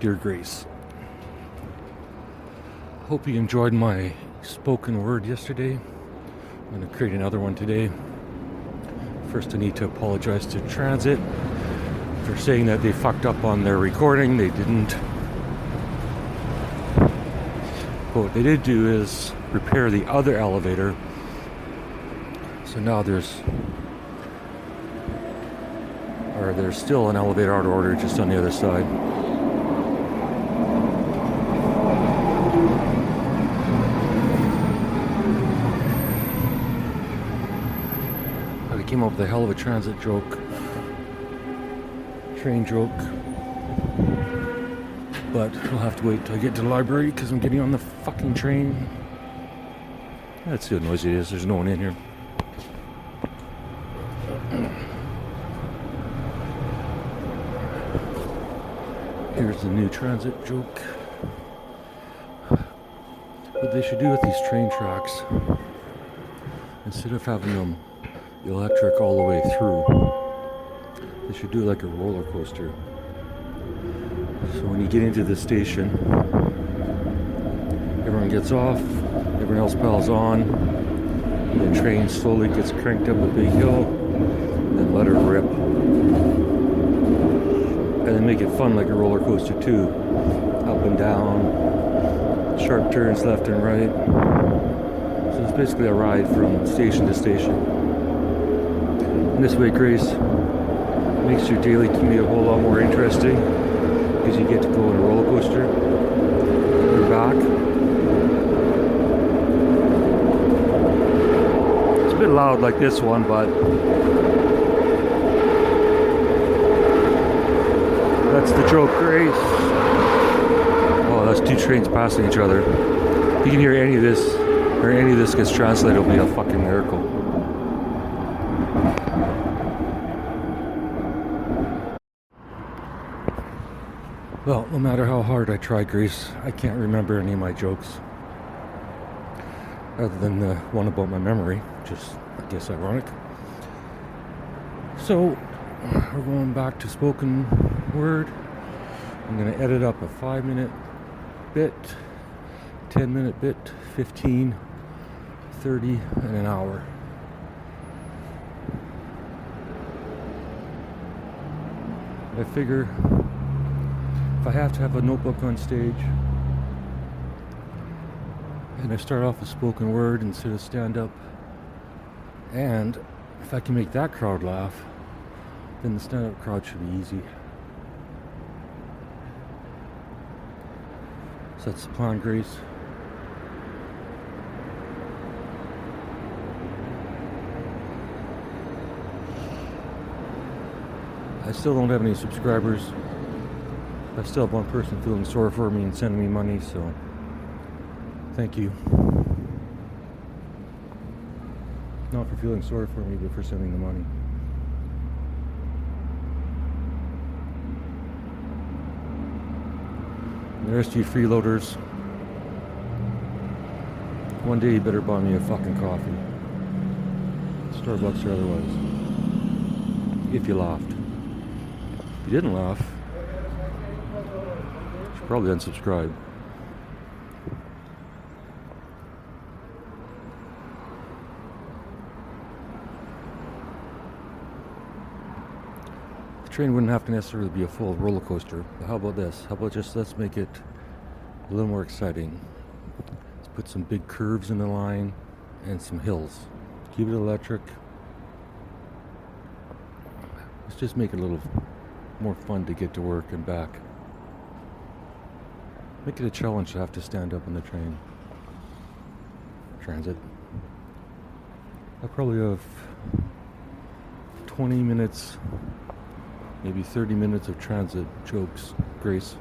Dear Grace, hope you enjoyed my spoken word yesterday. I'm going to create another one today. First, I need to apologize to Transit for saying that they fucked up on their recording. They didn't. But what they did do is repair the other elevator. So now there's still an elevator out of order just on the other side. I came up with a hell of a transit joke. Train joke. But we'll have to wait till I get to the library because I'm getting on the fucking train. Let's see how noisy it is. There's no one in here. Here's the new transit joke. What they should do with these train tracks, instead of having them electric all the way through, they should do like a roller coaster. So when you get into the station, everyone gets off, everyone else piles on, the train slowly gets cranked up a big hill, and then let her rip. And then make it fun like a roller coaster too. Up and down, sharp turns left and right. So it's basically a ride from station to station. And this way, Grace, makes your daily commute a whole lot more interesting because you get to go on a roller coaster. You're back. It's a bit loud like this one, but that's the joke, Grace. Oh, that's two trains passing each other. If you can hear any of this, or any of this gets translated, it'll be a fucking miracle. Well, no matter how hard I try, Grace, I can't remember any of my jokes. Other than the one about my memory, which is, I guess, ironic. So, we're going back to spoken word. I'm going to edit up a 5-minute bit, 10-minute bit, 15, 30, and an hour. I figure if I have to have a notebook on stage and I start off with spoken word instead of stand-up, and if I can make that crowd laugh, then the stand-up crowd should be easy. So that's the plan, Grace. I still don't have any subscribers. I still have one person feeling sorry for me and sending me money, so thank you. Not for feeling sorry for me, but for sending the money. The rest of you freeloaders, one day you better buy me a fucking coffee. Starbucks or otherwise. If you laughed. If you didn't laugh, you should probably unsubscribe. The train wouldn't have to necessarily be a full roller coaster. But how about this? How about just let's make it a little more exciting. Let's put some big curves in the line and some hills. Keep it electric. Let's just make it a little more fun to get to work and back. Make it a challenge to have to stand up on the train. Transit. I probably have 20 minutes, maybe 30 minutes of transit jokes, Grace.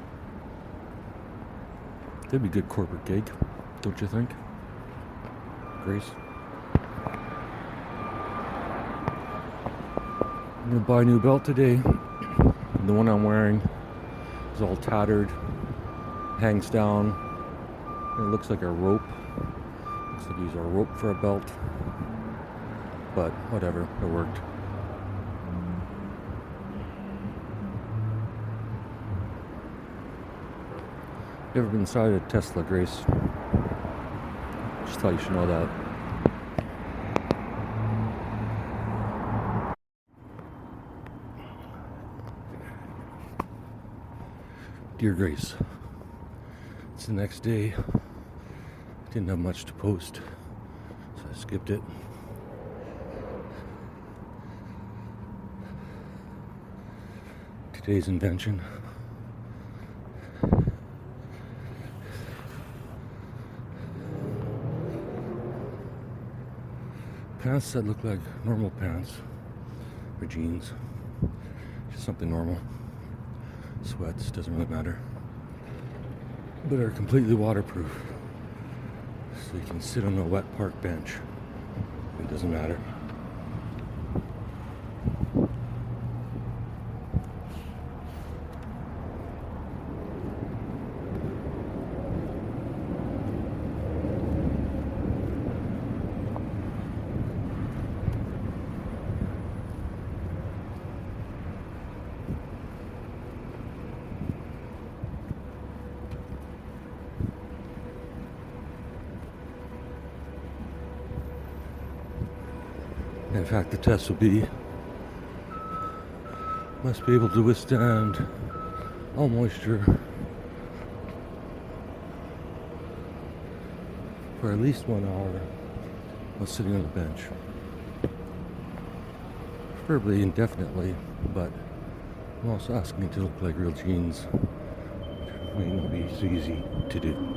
That'd be a good corporate gig, don't you think, Grace? I'm gonna buy a new belt today. The one I'm wearing is all tattered, hangs down, and it looks like a rope. Looks like he's a rope for a belt, but whatever, it worked. You ever been inside a Tesla, Grace? Just thought you should know that. Dear Grace, it's the next day. Didn't have much to post, so I skipped it. Today's invention. Pants that look like normal pants, or jeans, just something normal. Sweats, doesn't really matter. But are completely waterproof. So you can sit on a wet park bench. It doesn't matter. In fact, the test will be, must be able to withstand all moisture for at least 1 hour while sitting on the bench. Preferably indefinitely, but I'm also asking it to look like real jeans, which may not be so easy to do.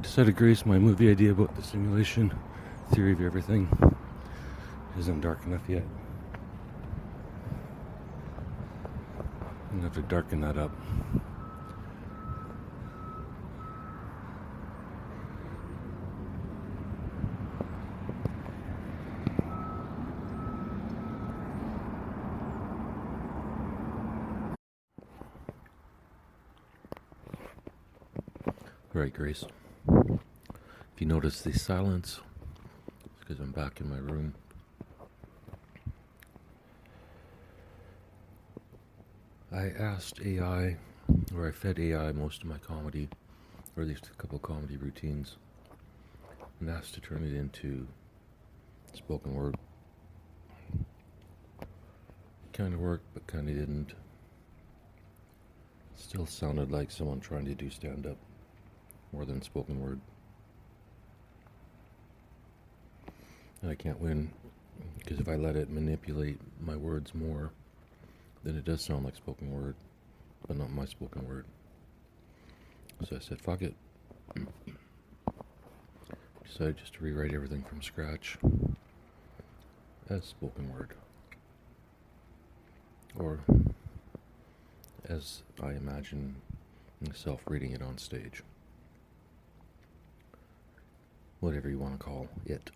Decided, Grace, my movie idea about the simulation theory of everything isn't dark enough yet. I'm gonna have to darken that up. Right, Grace. If you notice the silence, it's because I'm back in my room. I asked AI, or I fed AI most of my comedy, or at least a couple comedy routines, and asked to turn it into spoken word. Kind of worked, but kind of didn't. Still sounded like someone trying to do stand-up more than spoken word. And I can't win, because if I let it manipulate my words more, then it does sound like spoken word, but not my spoken word. So I said, fuck it. Decided just to rewrite everything from scratch as spoken word. Or as I imagine myself reading it on stage. Whatever you want to call it.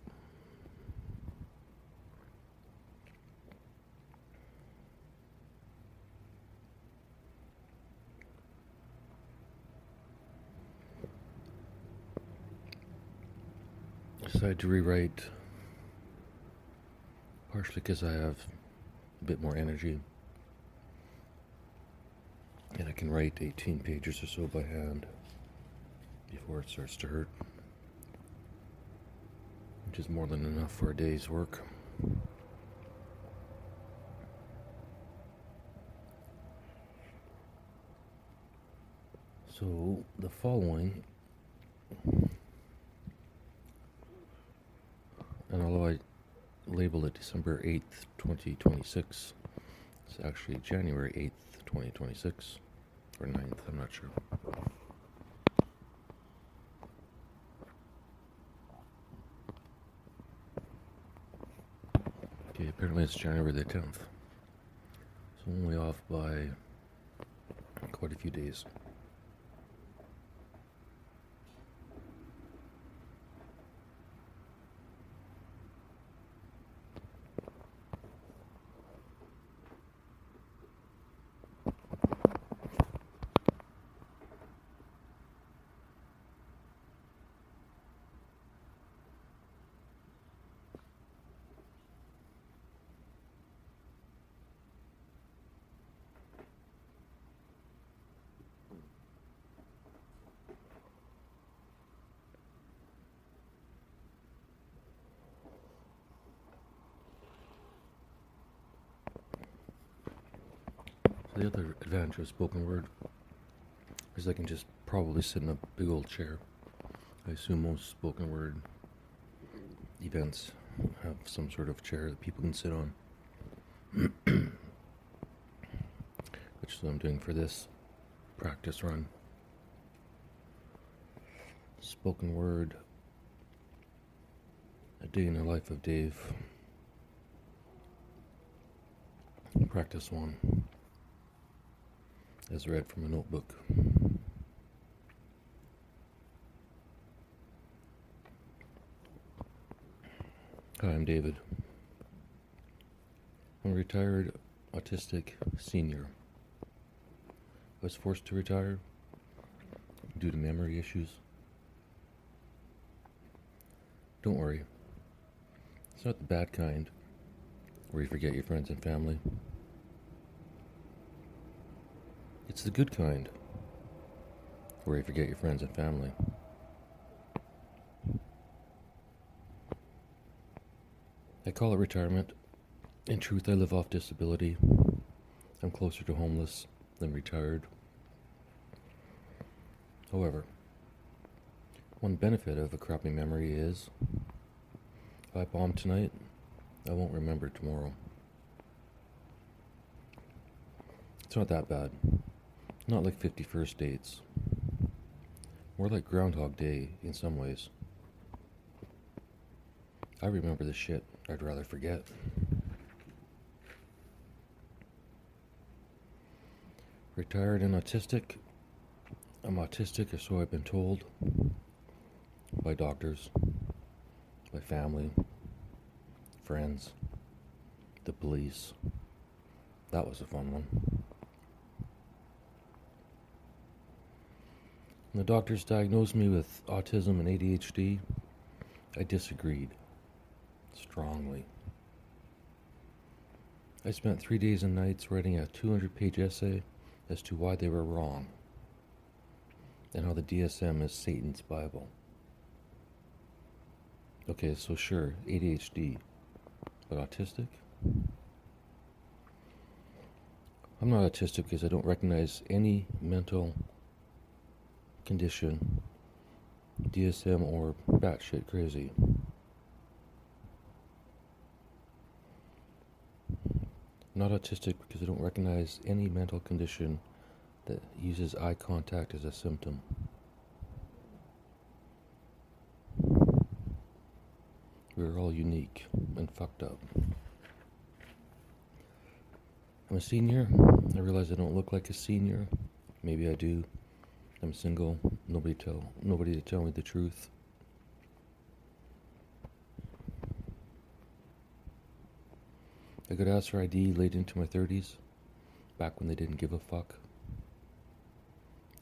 Decided to rewrite partially because I have a bit more energy and I can write 18 pages or so by hand before it starts to hurt, which is more than enough for a day's work. So the following, and although I labeled it December 8th, 2026, it's actually January 8th, 2026, or 9th, I'm not sure. Okay, apparently it's January the 10th. So only off by quite a few days. The other advantage of spoken word is I can just probably sit in a big old chair. I assume most spoken word events have some sort of chair that people can sit on, which is what I'm doing for this practice run. Spoken word, a day in the life of Dave. Practice 1. As read from a notebook. Hi, I'm David. I'm a retired autistic senior. I was forced to retire due to memory issues. Don't worry. It's not the bad kind, where you forget your friends and family. It's the good kind, where you forget your friends and family. I call it retirement. In truth, I live off disability. I'm closer to homeless than retired. However, one benefit of a crappy memory is, if I bomb tonight, I won't remember tomorrow. It's not that bad. Not like 51st dates. More like Groundhog Day in some ways. I remember the shit I'd rather forget. Retired and autistic. I'm autistic, or so I've been told. By doctors. By family. Friends. The police. That was a fun one. When the doctors diagnosed me with autism and ADHD, I disagreed. Strongly. I spent 3 days and nights writing a 200-page essay as to why they were wrong, and how the DSM is Satan's Bible. Okay, so sure, ADHD, but autistic? I'm not autistic because I don't recognize any mental condition, DSM or batshit crazy. Not autistic because I don't recognize any mental condition that uses eye contact as a symptom. We're all unique and fucked up. I'm a senior. I realize I don't look like a senior. Maybe I do. I'm single. Nobody to tell me the truth. I got asked for ID late into my 30s, back when they didn't give a fuck.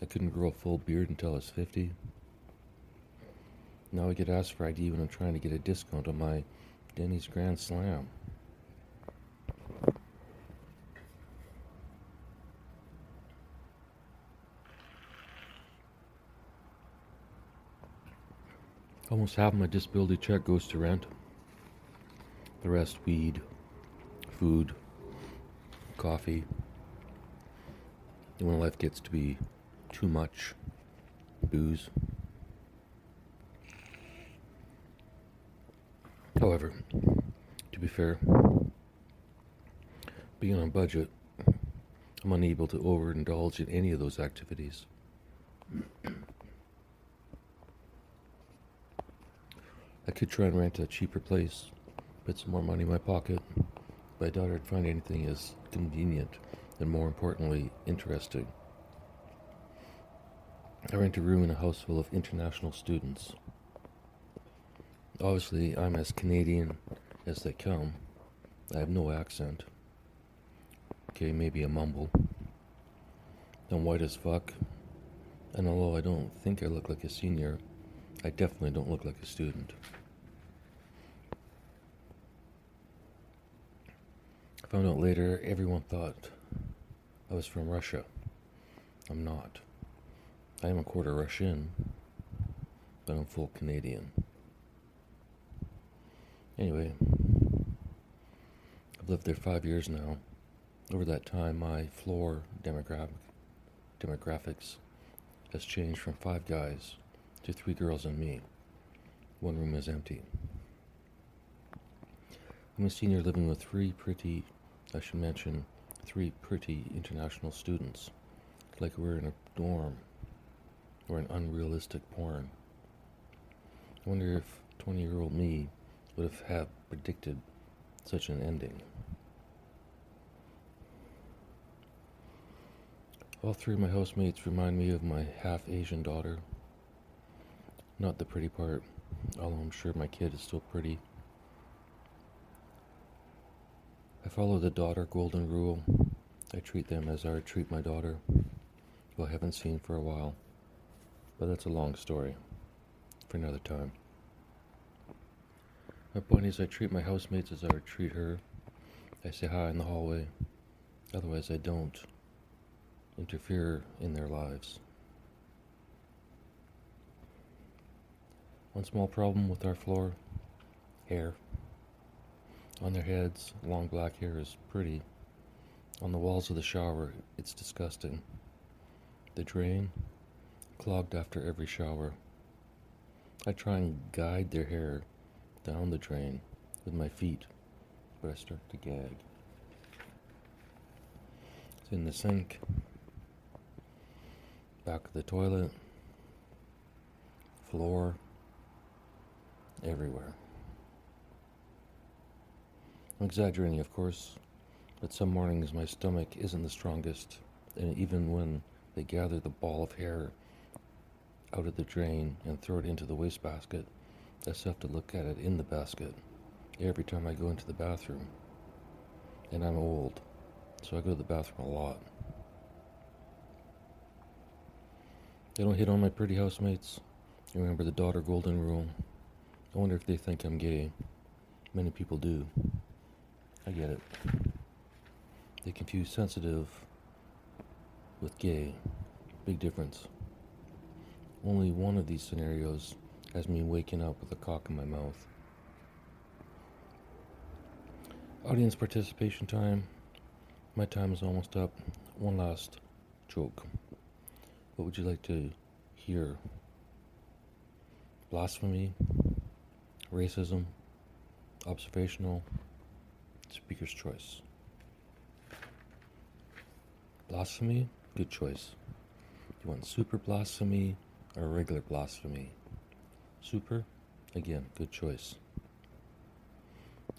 I couldn't grow a full beard until I was 50. Now I get asked for ID when I'm trying to get a discount on my Denny's Grand Slam. Almost half of my disability check goes to rent. The rest, weed, food, coffee. And when life gets to be too much, booze. However, to be fair, being on a budget, I'm unable to overindulge in any of those activities. I could try and rent a cheaper place, put some more money in my pocket, but I doubt I'd find anything as convenient and, more importantly, interesting. I rent a room in a house full of international students. Obviously, I'm as Canadian as they come. I have no accent. Okay, maybe a mumble. I'm white as fuck. And although I don't think I look like a senior, I definitely don't look like a student. I found out later everyone thought I was from Russia. I'm not. I am a quarter Russian, but I'm full Canadian. Anyway, I've lived there 5 years now. Over that time, my floor demographics has changed from 5 guys to 3 girls and me. One room is empty. I'm a senior living with 3 pretty international students. Like we're in a dorm or an unrealistic porn. I wonder if 20-year-old me would have predicted such an ending. All 3 of my housemates remind me of my half-Asian daughter. Not the pretty part, although I'm sure my kid is still pretty. I follow the daughter golden rule. I treat them as I would treat my daughter, who I haven't seen for a while. But that's a long story for another time. My point is, I treat my housemates as I would treat her. I say hi in the hallway. Otherwise, I don't interfere in their lives. One small problem with our floor: hair. On their heads, long black hair is pretty. On the walls of the shower, it's disgusting. The drain, clogged after every shower. I try and guide their hair down the drain with my feet, but I start to gag. It's in the sink, back of the toilet, floor, everywhere. I'm exaggerating, of course, but some mornings my stomach isn't the strongest, and even when they gather the ball of hair out of the drain and throw it into the wastebasket, I still have to look at it in the basket every time I go into the bathroom. And I'm old, so I go to the bathroom a lot. They don't hit on my pretty housemates. I remember the daughter golden rule. I wonder if they think I'm gay. Many people do. I get it. They confuse sensitive with gay. Big difference. Only one of these scenarios has me waking up with a cock in my mouth. Audience participation time. My time is almost up. One last joke. What would you like to hear? Blasphemy? Racism? Observational? Speaker's choice. Blasphemy? Good choice. You want super blasphemy or regular blasphemy? Super? Again, good choice.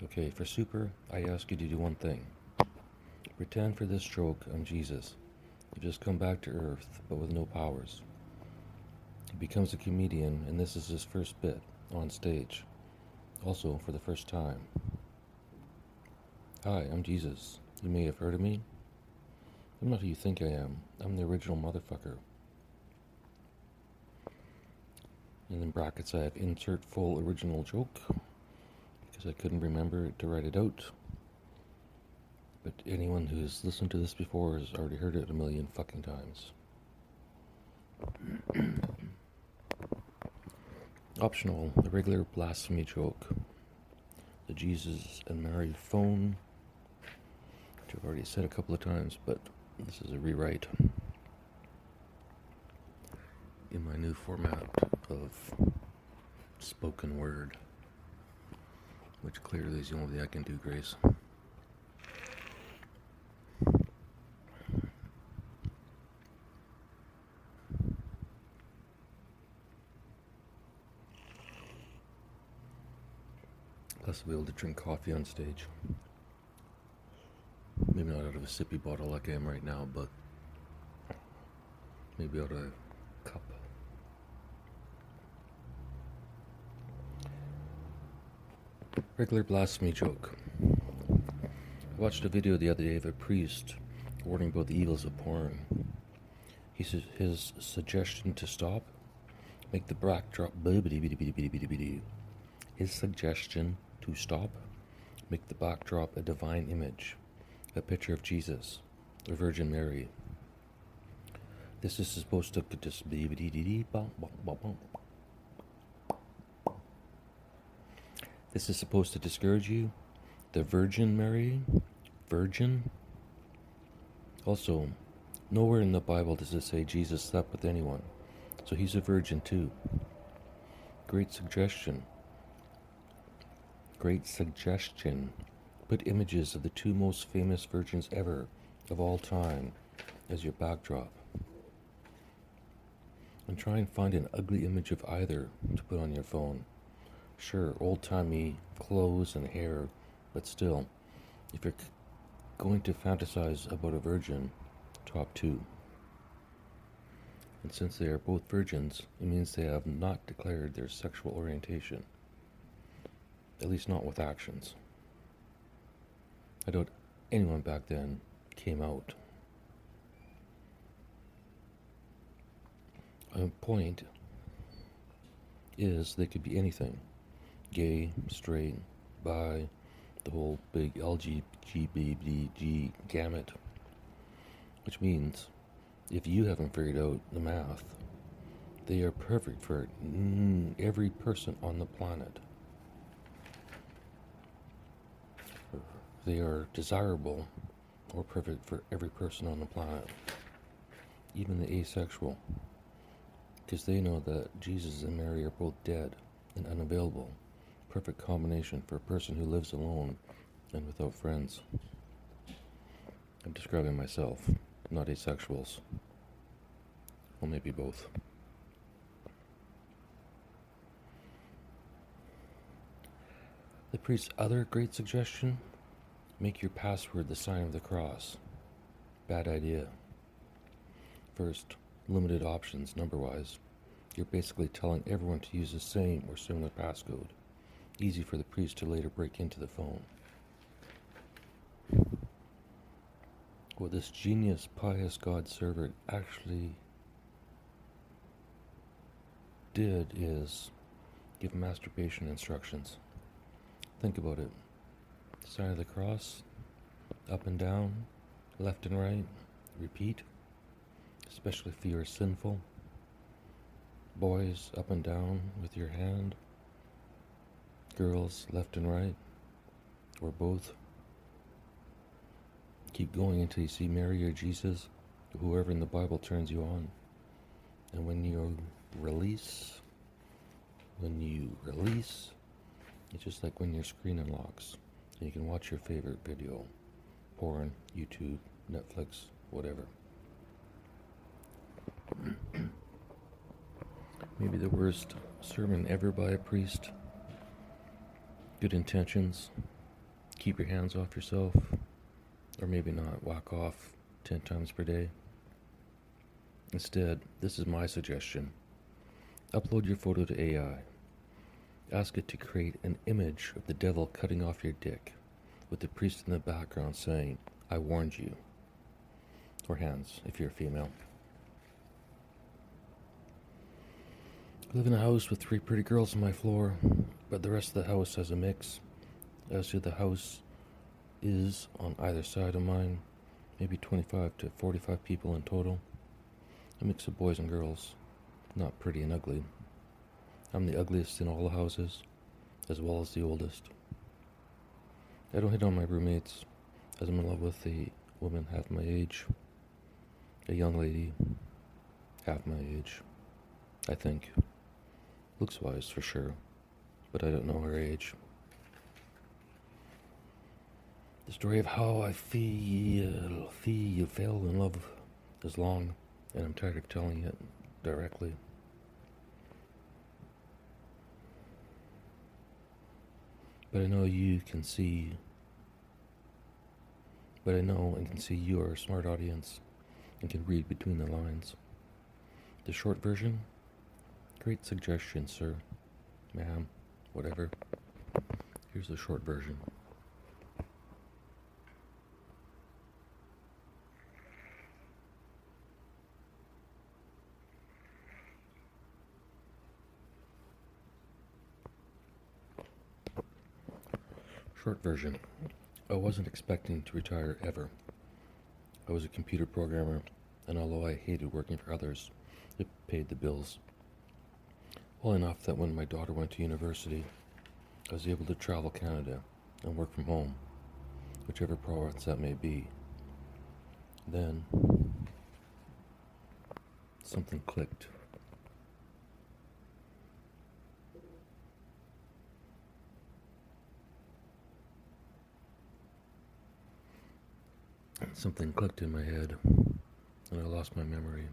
Okay, for super, I ask you to do one thing. Pretend for this joke I'm Jesus. You just come back to Earth, but with no powers. He becomes a comedian, and this is his first bit on stage. Also, for the first time. Hi, I'm Jesus. You may have heard of me. I'm not who you think I am. I'm the original motherfucker. And in brackets I have insert full original joke, because I couldn't remember to write it out. But anyone who's listened to this before has already heard it a million fucking times. Optional, the regular blasphemy joke. The Jesus and Mary phone, which I've already said a couple of times, but this is a rewrite in my new format of spoken word, which clearly is the only thing I can do, Grace. Plus, I'll be able to drink coffee on stage. Maybe not out of a sippy bottle like I am right now, but maybe out of a cup. Regular blasphemy joke. I watched a video the other day of a priest warning about the evils of porn. He says his suggestion to stop, make the backdrop. His suggestion to stop, make the backdrop a divine image, a picture of Jesus, the Virgin Mary. This is supposed to This is supposed to discourage you. The Virgin Mary, Virgin. Also, nowhere in the Bible does it say Jesus slept with anyone, so he's a virgin too. Great suggestion. Great suggestion. Put images of the two most famous virgins ever, of all time, as your backdrop. And try and find an ugly image of either to put on your phone. Sure, old-timey clothes and hair, but still, if you're going to fantasize about a virgin, top two. And since they are both virgins, it means they have not declared their sexual orientation. At least not with actions. I doubt anyone back then came out. A point is they could be anything. Gay, straight, bi, the whole big LGBT gamut. Which means, if you haven't figured out the math, they are perfect for every person on the planet. They are desirable or perfect for every person on the planet. Even the asexual. Because they know that Jesus and Mary are both dead and unavailable. Perfect combination for a person who lives alone and without friends. I'm describing myself, not asexuals. Well, maybe both. The priest's other great suggestion, make your password the sign of the cross. Bad idea. First, limited options number-wise. You're basically telling everyone to use the same or similar passcode. Easy for the priest to later break into the phone. What this genius, pious God servant actually did is give masturbation instructions. Think about it. Sign of the cross, up and down, left and right, repeat, especially if you're sinful. Boys, up and down with your hand. Girls, left and right, or both. Keep going until you see Mary or Jesus, whoever in the Bible turns you on. And when you release, it's just like when your screen unlocks and you can watch your favorite video, porn, YouTube, Netflix, whatever. Maybe the worst sermon ever by a priest. Good intentions. Keep your hands off yourself. Or maybe not. Whack off 10 times per day. Instead, this is my suggestion. Upload your photo to AI. Ask it to create an image of the devil cutting off your dick, with the priest in the background saying, "I warned you." Or hands, if you're a female. I live in a house with 3 pretty girls on my floor, but the rest of the house has a mix. As to the house is on either side of mine, maybe 25 to 45 people in total. A mix of boys and girls, not pretty and ugly. I'm the ugliest in all the houses, as well as the oldest. I don't hit on my roommates, as I'm in love with a woman half my age. A young lady, half my age, I think. Looks-wise, for sure, but I don't know her age. The story of how I fell in love is long, and I'm tired of telling it directly. But I know you can see But I know and can see you are a smart audience and can read between the lines. The short version? Great suggestion, sir. Ma'am, whatever. Here's the short version. Short version. I wasn't expecting to retire ever. I was a computer programmer, and although I hated working for others, it paid the bills. Well enough that when my daughter went to university, I was able to travel Canada and work from home, whichever province that may be. Then, something clicked. Something clicked in my head, and I lost my memory.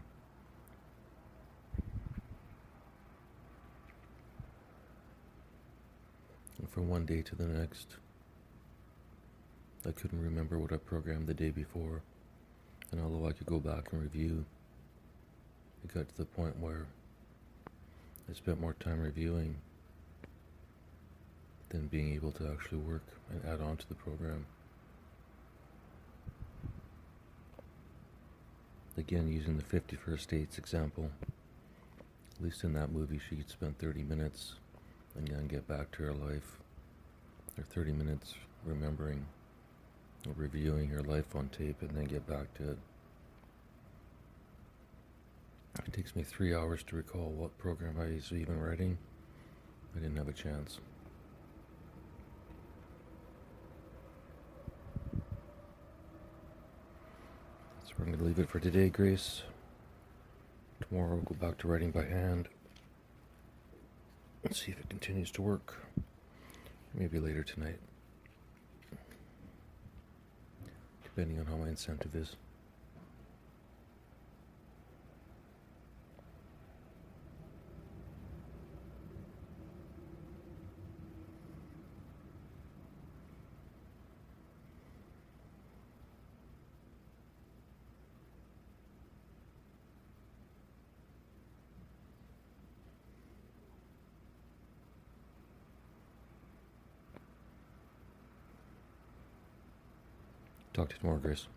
And from one day to the next, I couldn't remember what I programmed the day before, and although I could go back and review, it got to the point where I spent more time reviewing than being able to actually work and add on to the program. Again, using the 51st Dates example, at least in that movie she could spend 30 minutes and then get back to her life, or 30 minutes remembering or reviewing her life on tape and then get back to it. It takes me 3 hours to recall what program I was even writing. I didn't have a chance. So we're going to leave it for today, Grace. Tomorrow we'll go back to writing by hand. Let's see if it continues to work. Maybe later tonight. Depending on how my incentive is. Talk to you tomorrow, Grace.